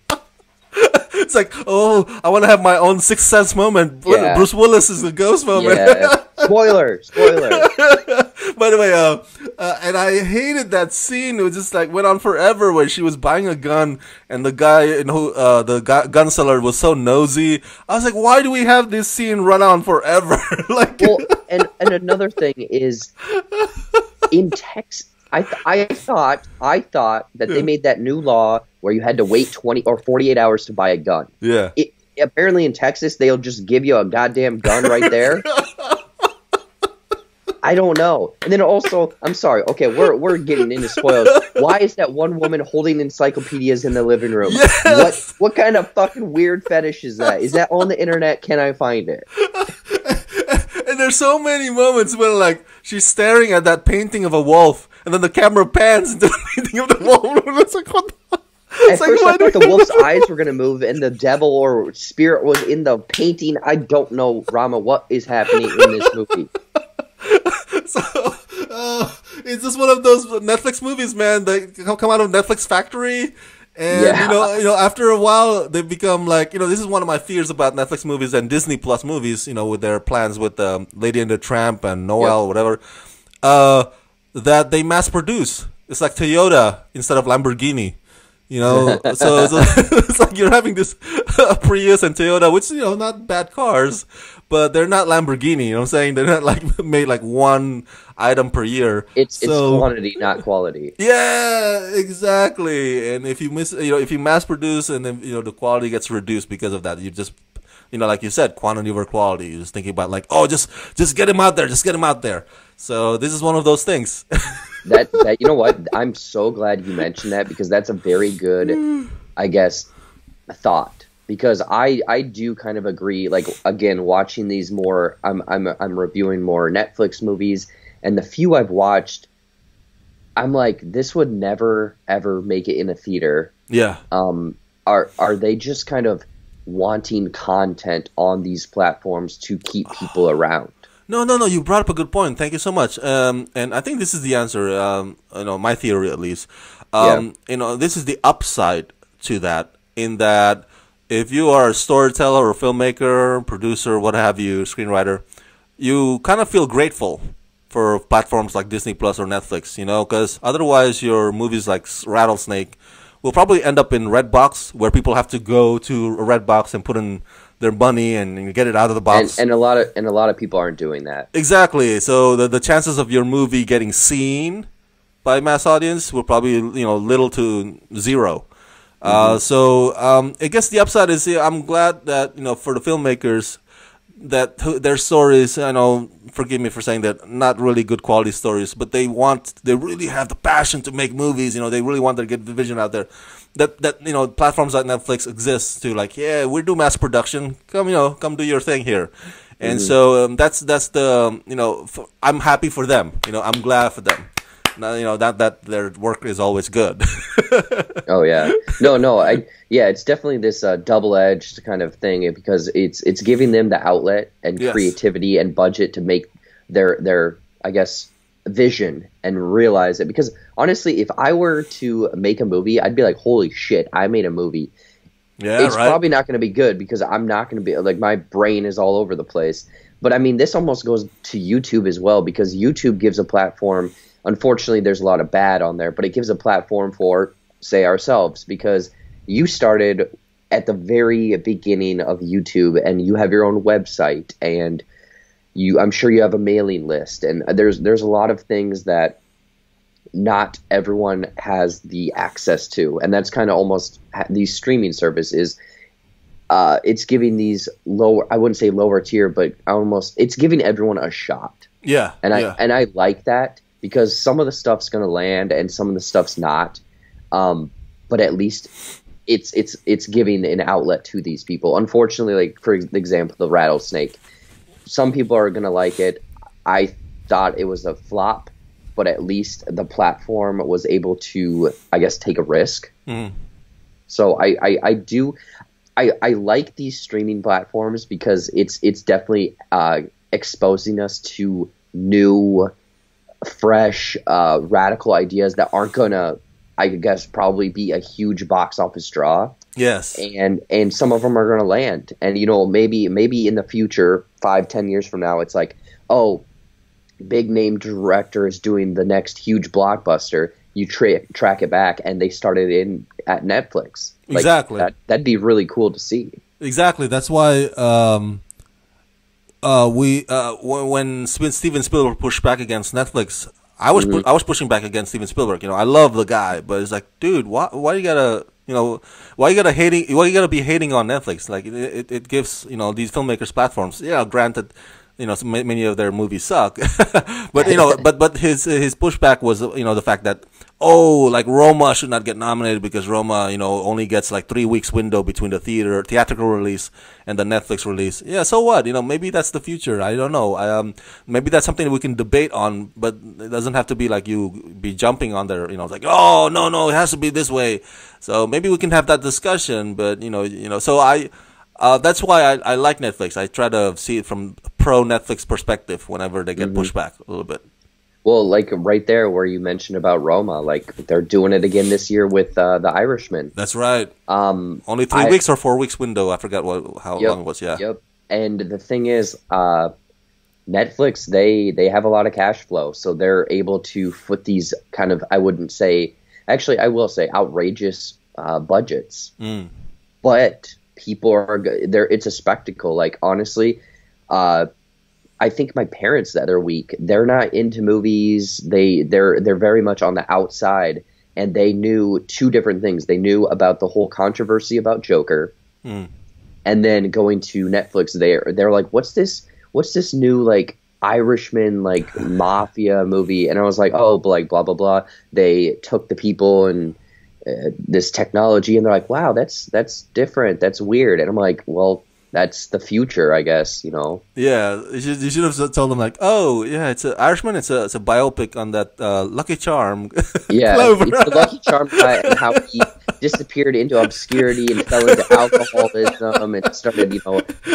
It's like, oh, I want to have my own Sixth Sense moment. Yeah. Bruce Willis is the ghost moment. Yeah. Spoiler. By the way, and I hated that scene. It was just like went on forever, where she was buying a gun, and the guy, gun seller was so nosy. I was like, why do we have this scene run on forever? Well, and another thing is, in Texas, I thought that they made that new law where you had to wait 20 or 48 hours to buy a gun. Yeah. Apparently in Texas, they'll just give you a goddamn gun right there. I don't know. And then also, I'm sorry. Okay, we're getting into spoilers. Why is that one woman holding encyclopedias in the living room? Yes! What kind of fucking weird fetish is that? Is that on the internet? Can I find it? And there's so many moments when, like, she's staring at that painting of a wolf, and then the camera pans into the painting of the wolf. And it's like, what the... At first, I thought the wolf's eyes were going to move and the devil or spirit was in the painting. I don't know, Rama, what is happening in this movie. So, it's just one of those Netflix movies, man, that come out of Netflix Factory. And, after a while, they become like, this is one of my fears about Netflix movies and Disney Plus movies, with their plans with Lady and the Tramp and Noel, whatever, that they mass produce. It's like Toyota instead of Lamborghini. So it's like you're having this Prius and Toyota, which, not bad cars, but they're not Lamborghini, you know what I'm saying? They're not like made like one item per year. It's quantity, not quality. Yeah, exactly. And if you if you mass produce and then, the quality gets reduced because of that, you just, like you said, quantity over quality. You're just thinking about like, oh, just get him out there. Just get him out there. So this is one of those things. that you know what? I'm so glad you mentioned that, because that's a very good, I guess, thought. Because I do kind of agree. Like, again, watching these more, I'm reviewing more Netflix movies, and the few I've watched, I'm like, this would never ever make it in a theater. Yeah. Are they just kind of wanting content on these platforms to keep people around? No. You brought up a good point. Thank you so much. And I think this is the answer. My theory at least. This is the upside to that. In that, if you are a storyteller or filmmaker, producer, what have you, screenwriter, you kind of feel grateful for platforms like Disney Plus or Netflix. Because otherwise your movies like Rattlesnake will probably end up in Redbox, where people have to go to a Redbox and put in their money and get it out of the box. And a lot of people aren't doing that. Exactly. So the chances of your movie getting seen by mass audience will probably, little to zero. So I guess the upside is, I'm glad that, for the filmmakers, that their stories, forgive me for saying that, not really good quality stories, but they really have the passion to make movies. They really want to get the vision out there. That platforms like Netflix exist to, like, yeah, we do mass production. Come do your thing here. And so that's the I'm happy for them. I'm glad for them. Not that their work is always good. Oh yeah, no, it's definitely this double-edged kind of thing, because it's giving them the outlet and creativity and budget to make their I guess vision and realize it. Because honestly, if I were to make a movie, I'd be like, holy shit, I made a movie. Yeah, it's probably not going to be good, because I'm not going to be like, my brain is all over the place. But I mean, this almost goes to YouTube as well, because YouTube gives a platform. Unfortunately, there's a lot of bad on there, but it gives a platform for, say, ourselves, because you started at the very beginning of YouTube, and you have your own website, and I'm sure you have a mailing list, and there's a lot of things that not everyone has the access to, and that's kind of almost these streaming services. It's giving these lower, I wouldn't say lower tier, but it's giving everyone a shot. Yeah, and I like that. Because some of the stuff's going to land and some of the stuff's not, but at least it's giving an outlet to these people. Unfortunately, like for example, the rattlesnake. Some people are going to like it. I thought it was a flop, but at least the platform was able to, I guess, take a risk. So I like these streaming platforms, because it's definitely exposing us to new, fresh, radical ideas that aren't gonna, I guess, probably be a huge box office draw. Yes. And some of them are gonna land. And maybe in the future, 5-10 years from now, it's like, oh, big name director is doing the next huge blockbuster. You track it back, and they started at Netflix. Exactly. That'd be really cool to see. Exactly. That's why when Steven Spielberg pushed back against Netflix, I was pushing back against Steven Spielberg. I love the guy, but it's like, dude, why you gotta be hating on Netflix? Like, it gives these filmmakers platforms. Yeah, granted, many of their movies suck, but but his pushback was the fact that, like, Roma should not get nominated because Roma only gets like 3 weeks window between the theatrical release and the Netflix release. Yeah, so what? Maybe that's the future. I don't know. Maybe that's something that we can debate on, but it doesn't have to be like you be jumping on there. Like, oh no, it has to be this way. So maybe we can have that discussion. But so that's why I like Netflix. I try to see it from pro Netflix perspective whenever they get pushed back a little bit. Well, like right there where you mentioned about Roma, like they're doing it again this year with The Irishman. That's right. Only 3 weeks or 4 weeks window. I forgot how long it was. Yeah. Yep. And the thing is, Netflix, they have a lot of cash flow, so they're able to foot these kind of, I will say outrageous budgets. But people are there. It's a spectacle. Like, honestly, I think my parents the other week, they're not into movies. They're very much on the outside, and they knew two different things. They knew about the whole controversy about Joker, and then going to Netflix, they're like, what's this new like Irishman like mafia movie? And I was like, oh, like blah blah blah. They took the people and this technology, and they're like, wow, that's different, that's weird. And I'm like, well, that's the future, I guess, Yeah, you should have told them, like, oh, yeah, it's a Irishman. It's a biopic on that Lucky Charm. Yeah, it's the Lucky Charm guy and how he disappeared into obscurity and fell into alcoholism and started,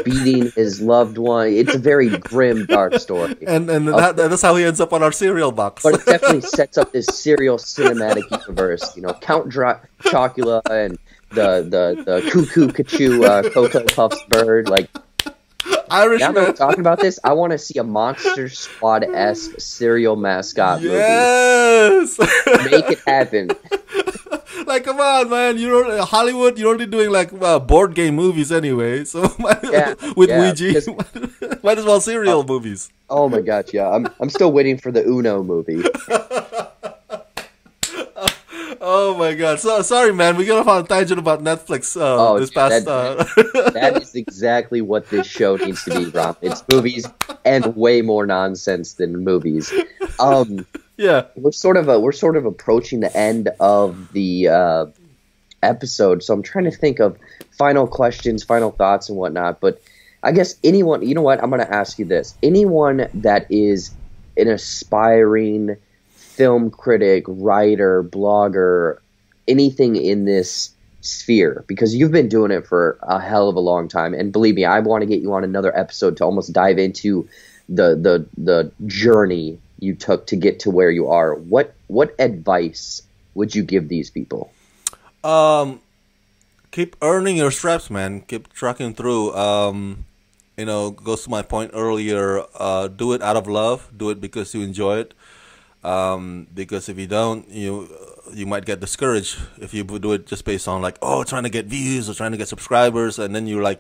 beating his loved one. It's a very grim, dark story. And that's how he ends up on our cereal box. But it definitely sets up this serial cinematic universe. Count Chocula and the cuckoo cachoo Cocoa Puffs bird, like, Irishman. Now that we're talking about this, I want to see a Monster Squad-esque cereal mascot movie. Yes! Make it happen. like, come on, man. You're Hollywood. You're only doing like board game movies anyway. So with Ouija, might as well serial movies. Oh my gosh, yeah. I'm still waiting for the Uno movie. Oh my god! So sorry, man. We got off on a tangent about Netflix this past. That is exactly what this show needs to be, Rob. It's movies and way more nonsense than movies. Yeah, we're sort of approaching the end of the episode, so I'm trying to think of final questions, final thoughts, and whatnot. But I guess anyone, you know what? I'm going to ask you this: anyone that is an aspiring film critic, writer, blogger, anything in this sphere, because you've been doing it for a hell of a long time, and believe me, I want to get you on another episode to almost dive into the journey you took to get to where you are. What advice would you give these people? Keep earning your stripes, man. Keep trucking through. Goes to my point earlier. Do it out of love. Do it because you enjoy it. Because if you don't, you might get discouraged if you do it just based on like, trying to get views or trying to get subscribers, and then you're like,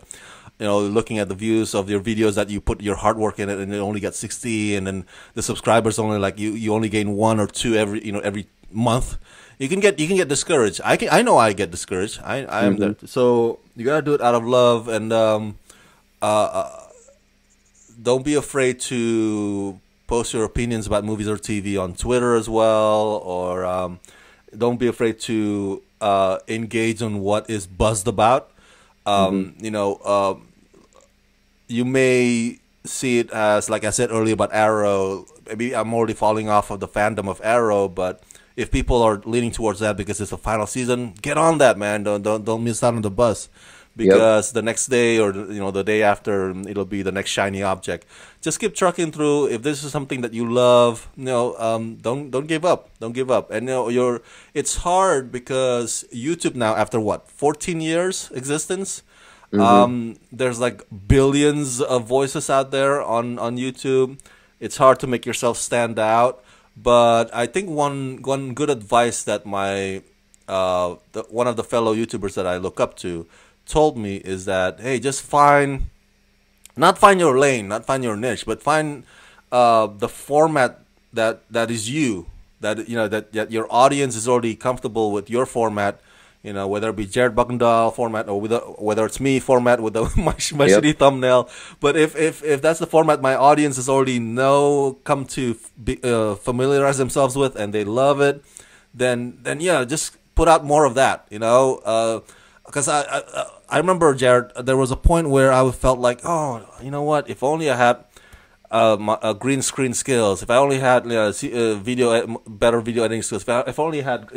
looking at the views of your videos that you put your hard work in it, and you only get 60, and then the subscribers only like you only gain 1 or 2 every month. You can get discouraged. I know I get discouraged. I am there. So you gotta do it out of love, and don't be afraid to post your opinions about movies or TV on Twitter as well, or don't be afraid to engage on what is buzzed about. You may see it as, like I said earlier about Arrow, maybe I'm already falling off of the fandom of Arrow, but if people are leaning towards that because it's the final season, get on that, man. Don't miss out on the buzz. Because the next day or the day after, it'll be the next shiny object. Just keep trucking through. If this is something that you love, don't give up. Don't give up. And it's hard because YouTube now, after 14 years existence, there's like billions of voices out there on YouTube. It's hard to make yourself stand out. But I think one good advice that one of the fellow YouTubers that I look up to told me is that, hey, just not find your lane, not find your niche, but find the format that is you, that that your audience is already comfortable with your format, whether it be Jared Buckendall format or whether it's me format with my shitty thumbnail. But if that's the format my audience is already come to familiarize themselves with and they love it, then yeah, just put out more of that, because I remember, Jared, there was a point where I felt like, what? If only I had my green screen skills. If I only had better video editing skills. If I only had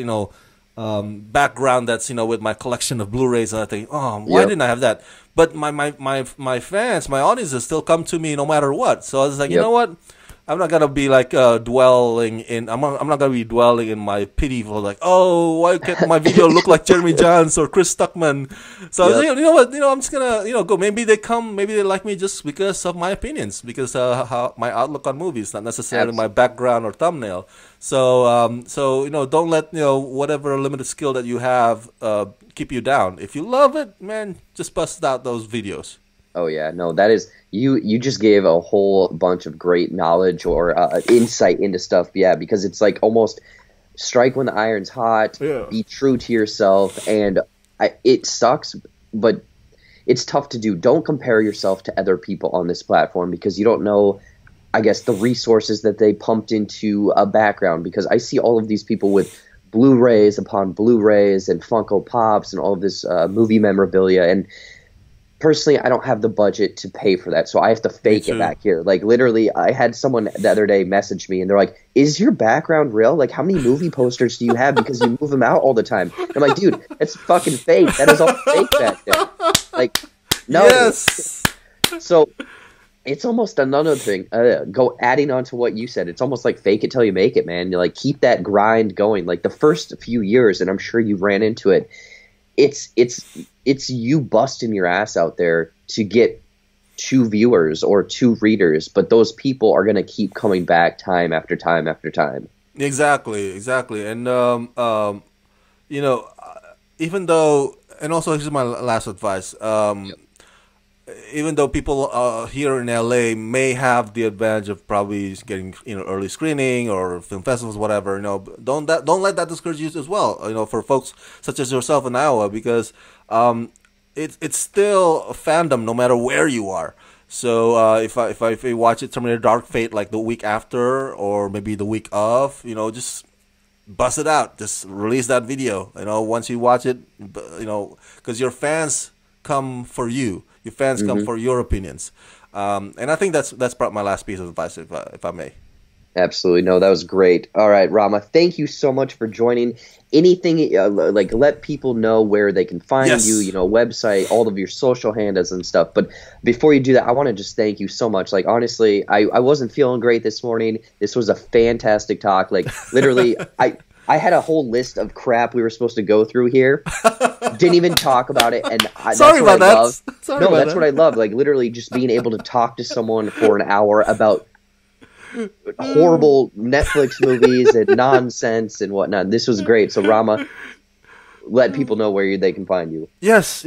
background that's with my collection of Blu-rays, and I think, why didn't I have that? But my fans, my audiences still come to me no matter what. So I was like, you know what? I'm not gonna be like dwelling in. I'm not gonna be dwelling in my pity for like, why can't my video look like Jeremy Jahns or Chris Stuckman? So I was like, you know what? I'm just gonna go. Maybe they like me just because of my opinions, because how my outlook on movies, not necessarily my background or thumbnail. So don't let whatever limited skill that you have keep you down. If you love it, man, just bust out those videos. Oh yeah, no, that is you just gave a whole bunch of great knowledge or insight into stuff. Yeah, because it's like almost strike when the iron's hot, be true to yourself, and it sucks, but it's tough to do. Don't compare yourself to other people on this platform because you don't know, I guess, the resources that they pumped into a background, because I see all of these people with Blu-rays upon Blu-rays and Funko Pops and all of this movie memorabilia, and personally, I don't have the budget to pay for that, so I have to fake it back here. Like, literally, I had someone the other day message me, and they're like, is your background real? Like, how many movie posters do you have? Because you move them out all the time. And I'm like, dude, that's fucking fake. That is all fake back there. Like, no. Yes. So, it's almost another thing. Adding on to what you said, it's almost like fake it till you make it, man. You like, keep that grind going. Like, the first few years, and I'm sure you ran into it, it's you busting your ass out there to get 2 viewers or 2 readers, but those people are going to keep coming back time after time after time. Exactly. And you know, even though, and also here's my last advice. Even though people here in LA may have the advantage of probably getting early screening or film festivals, whatever, don't let that discourage you as well. For folks such as yourself in Iowa, because it's still a fandom no matter where you are. So if I watch it, Terminator Dark Fate, like the week after or maybe the week of, just bust it out, just release that video. Once you watch it, because your fans come for you. Your fans come for your opinions, and I think that's probably my last piece of advice, if I may. Absolutely. No, that was great. All right, Rama, thank you so much for joining. Anything, let people know where they can find you, website, all of your social handles and stuff. But before you do that, I want to just thank you so much. Like, honestly, I wasn't feeling great this morning. This was a fantastic talk. Like, literally, I had a whole list of crap we were supposed to go through here. Didn't even talk about it, and that's what I love. That's what I love. Like, literally just being able to talk to someone for an hour about horrible Netflix movies and nonsense and whatnot. This was great. So, Rama, let people know where they can find you. Yes.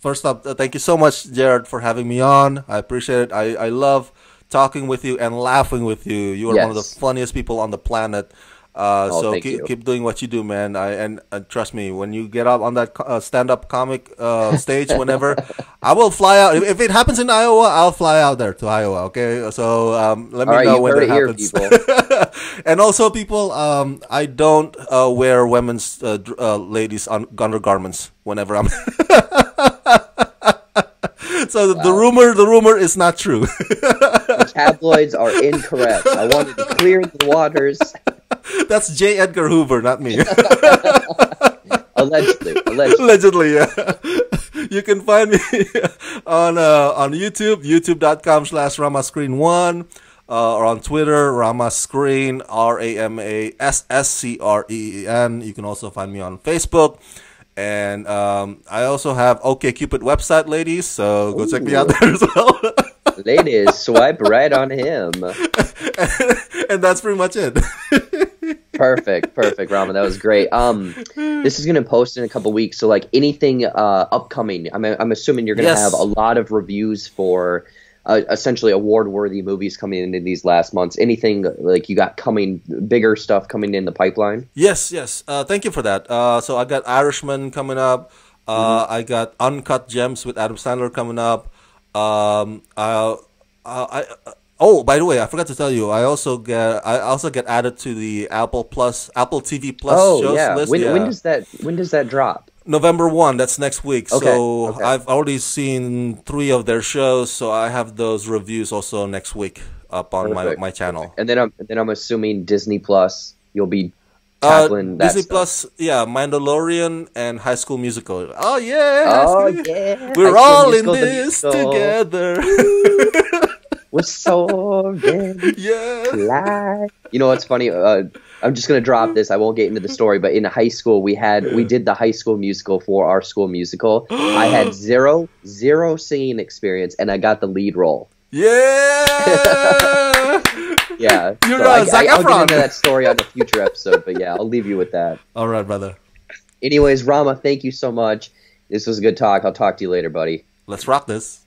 First up, thank you so much, Jared, for having me on. I appreciate it. I love talking with you and laughing with you. You are one of the funniest people on the planet. So keep doing what you do, man. And trust me, when you get up on that stand-up comic stage, whenever, I will fly out. If it happens in Iowa, I'll fly out there to Iowa. Okay, so let me know when it happens. And also, people, I don't wear women's ladies undergarments whenever I'm. So the rumor is not true. The tabloids are incorrect. I wanted to clear the waters. That's J. Edgar Hoover, not me. Allegedly, yeah. You can find me on YouTube, youtube.com/Rama Screen 1, or on Twitter, Rama Screen, RAMASSCREEN. You can also find me on Facebook. And I also have OkCupid website, ladies, so go check me out there as well. Ladies, swipe right on him. And that's pretty much it. Perfect, Rama. That was great. This is gonna post in a couple weeks, so like anything upcoming, I'm assuming you're gonna have a lot of reviews for essentially award-worthy movies coming in these last months. Anything like you got coming, bigger stuff coming in the pipeline? Yes. Thank you for that. So I got Irishman coming up. I got Uncut Gems with Adam Sandler coming up. Oh, by the way, I forgot to tell you. I also get added to the Apple TV Plus shows list. When does that drop? November 1, that's next week. Okay. So I've already seen 3 of their shows, so I have those reviews also next week up on my channel. And then I'm assuming Disney Plus, you'll be tackling that Disney stuff. Plus, yeah, Mandalorian and High School Musical. Oh yeah, we're all in this together. We're so good. Yeah. You know what's funny? I'm just gonna drop this. I won't get into the story, but in high school we did the High School Musical for our school musical. I had zero singing experience, and I got the lead role. Yeah. Yeah. You're Zac Efron. I'll get into that story on a future episode, but yeah, I'll leave you with that. All right, brother. Anyways, Rama, thank you so much. This was a good talk. I'll talk to you later, buddy. Let's rock this.